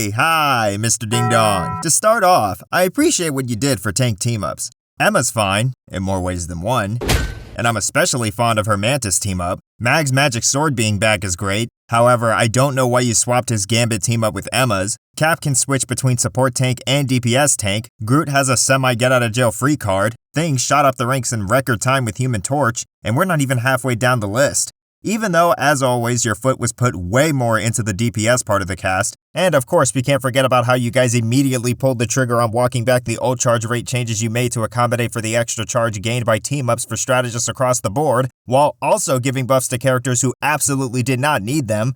Hey, hi, Mr. Ding Dong. To start off, I appreciate what you did for tank team-ups. Emma's fine, in more ways than one. And I'm especially fond of her Mantis team-up. Mag's magic sword being back is great. However, I don't know why you swapped his Gambit team-up with Emma's. Cap can switch between support tank and DPS tank. Groot has a semi-get-out-of-jail-free card. Things shot up the ranks in record time with Human Torch, and we're not even halfway down the list. Even though, as always, your foot was put way more into the DPS part of the cast. And of course, we can't forget about how you guys immediately pulled the trigger on walking back the ult charge rate changes you made to accommodate for the extra charge gained by team-ups for strategists across the board, while also giving buffs to characters who absolutely did not need them.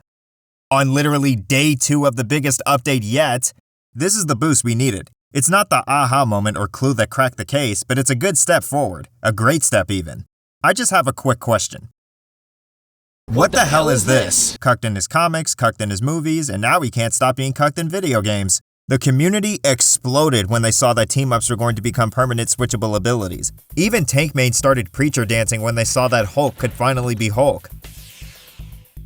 On literally day 2 of the biggest update yet, this is the boost we needed. It's not the aha moment or clue that cracked the case, but it's a good step forward. A great step even. I just have a quick question. What the hell is this? Cucked in his comics, cucked in his movies, and now he can't stop being cucked in video games. The community exploded when they saw that team-ups were going to become permanent switchable abilities. Even tank mains started preacher dancing when they saw that Hulk could finally be Hulk.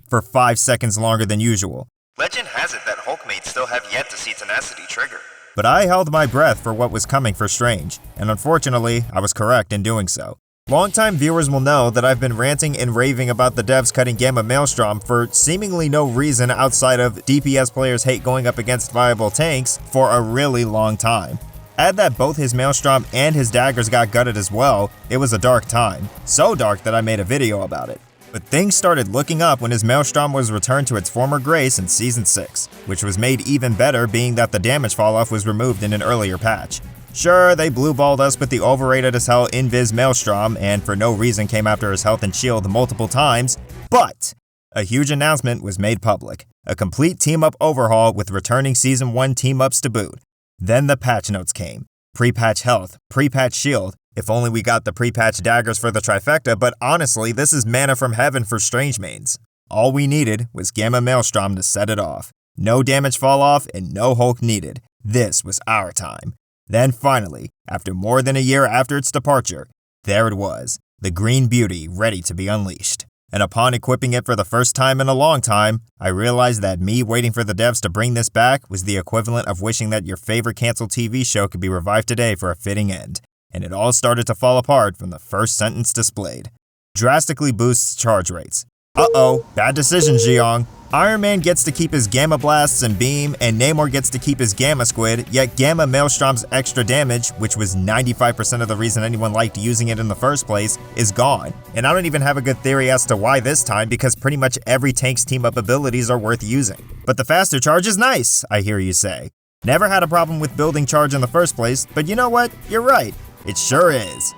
For 5 seconds longer than usual. Legend has it that Hulk mains still have yet to see Tenacity trigger. But I held my breath for what was coming for Strange, and unfortunately, I was correct in doing so. Longtime viewers will know that I've been ranting and raving about the devs cutting Gamma Maelstrom for seemingly no reason outside of DPS players hate going up against viable tanks for a really long time. Add that both his Maelstrom and his daggers got gutted as well, it was a dark time. So dark that I made a video about it. But things started looking up when his Maelstrom was returned to its former grace in Season 6, which was made even better being that the damage falloff was removed in an earlier patch. Sure, they blue-balled us with the overrated as hell Invis Maelstrom and for no reason came after his health and shield multiple times, but a huge announcement was made public. A complete team-up overhaul with returning Season 1 team-ups to boot. Then the patch notes came. Pre-patch health, pre-patch shield. If only we got the pre-patch daggers for the trifecta, but honestly, this is manna from heaven for Strange mains. All we needed was Gamma Maelstrom to set it off. No damage fall off and no Hulk needed. This was our time. Then finally, after more than a year after its departure, there it was, the Green Beauty ready to be unleashed. And upon equipping it for the first time in a long time, I realized that me waiting for the devs to bring this back was the equivalent of wishing that your favorite canceled TV show could be revived today for a fitting end. And it all started to fall apart from the first sentence displayed. Drastically boosts charge rates. Uh-oh, bad decision, Jiong. Iron Man gets to keep his Gamma Blasts and Beam, and Namor gets to keep his Gamma Squid, yet Gamma Maelstrom's extra damage, which was 95% of the reason anyone liked using it in the first place, is gone. And I don't even have a good theory as to why this time, because pretty much every tank's team-up abilities are worth using. But the faster charge is nice, I hear you say. Never had a problem with building charge in the first place, but you know what? You're right. It sure is.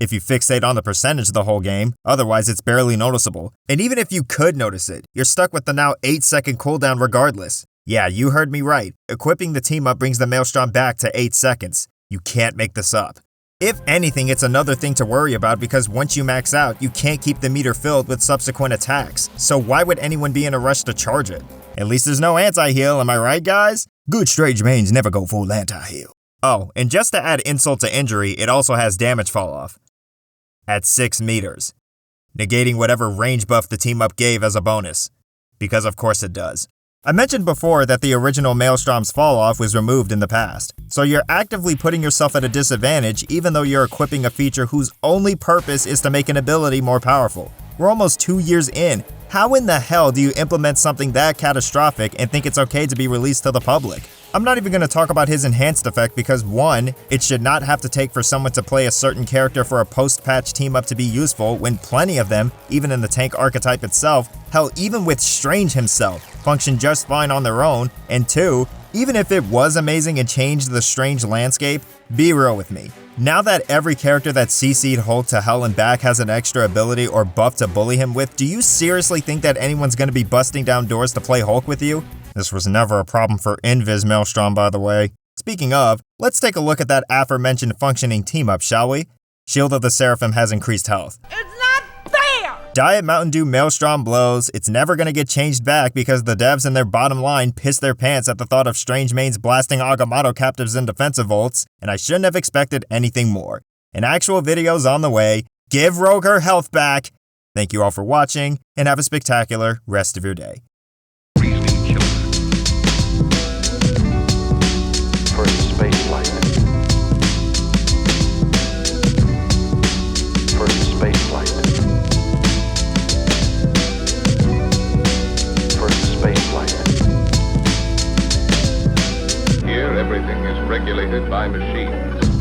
If you fixate on the percentage the whole game, otherwise it's barely noticeable. And even if you could notice it, you're stuck with the now 8-second cooldown regardless. Yeah, you heard me right. Equipping the team-up brings the Maelstrom back to 8 seconds. You can't make this up. If anything, it's another thing to worry about because once you max out, you can't keep the meter filled with subsequent attacks. So why would anyone be in a rush to charge it? At least there's no anti-heal, am I right, guys? Good Strange mains never go full anti-heal. Oh, and just to add insult to injury, it also has damage fall-off. At 6 meters, negating whatever range buff the team-up gave as a bonus. Because of course it does. I mentioned before that the original Maelstrom's fall-off was removed in the past, so you're actively putting yourself at a disadvantage even though you're equipping a feature whose only purpose is to make an ability more powerful. We're almost 2 years in. How in the hell do you implement something that catastrophic and think it's okay to be released to the public? I'm not even going to talk about his enhanced effect because 1, it should not have to take for someone to play a certain character for a post-patch team-up to be useful when plenty of them, even in the tank archetype itself, hell even with Strange himself, function just fine on their own, and 2, even if it was amazing and changed the Strange landscape, be real with me. Now that every character that CC'd Hulk to hell and back has an extra ability or buff to bully him with, do you seriously think that anyone's going to be busting down doors to play Hulk with you? This was never a problem for Invis Maelstrom, by the way. Speaking of, let's take a look at that aforementioned functioning team-up, shall we? Shield of the Seraphim has increased health. It's not fair! Diet Mountain Dew Maelstrom blows. It's never gonna get changed back because the devs in their bottom line piss their pants at the thought of Strange mains blasting Agamotto captives in defensive ults, and I shouldn't have expected anything more. An actual video's on the way. Give Rogue her health back! Thank you all for watching, and have a spectacular rest of your day. is regulated by machines.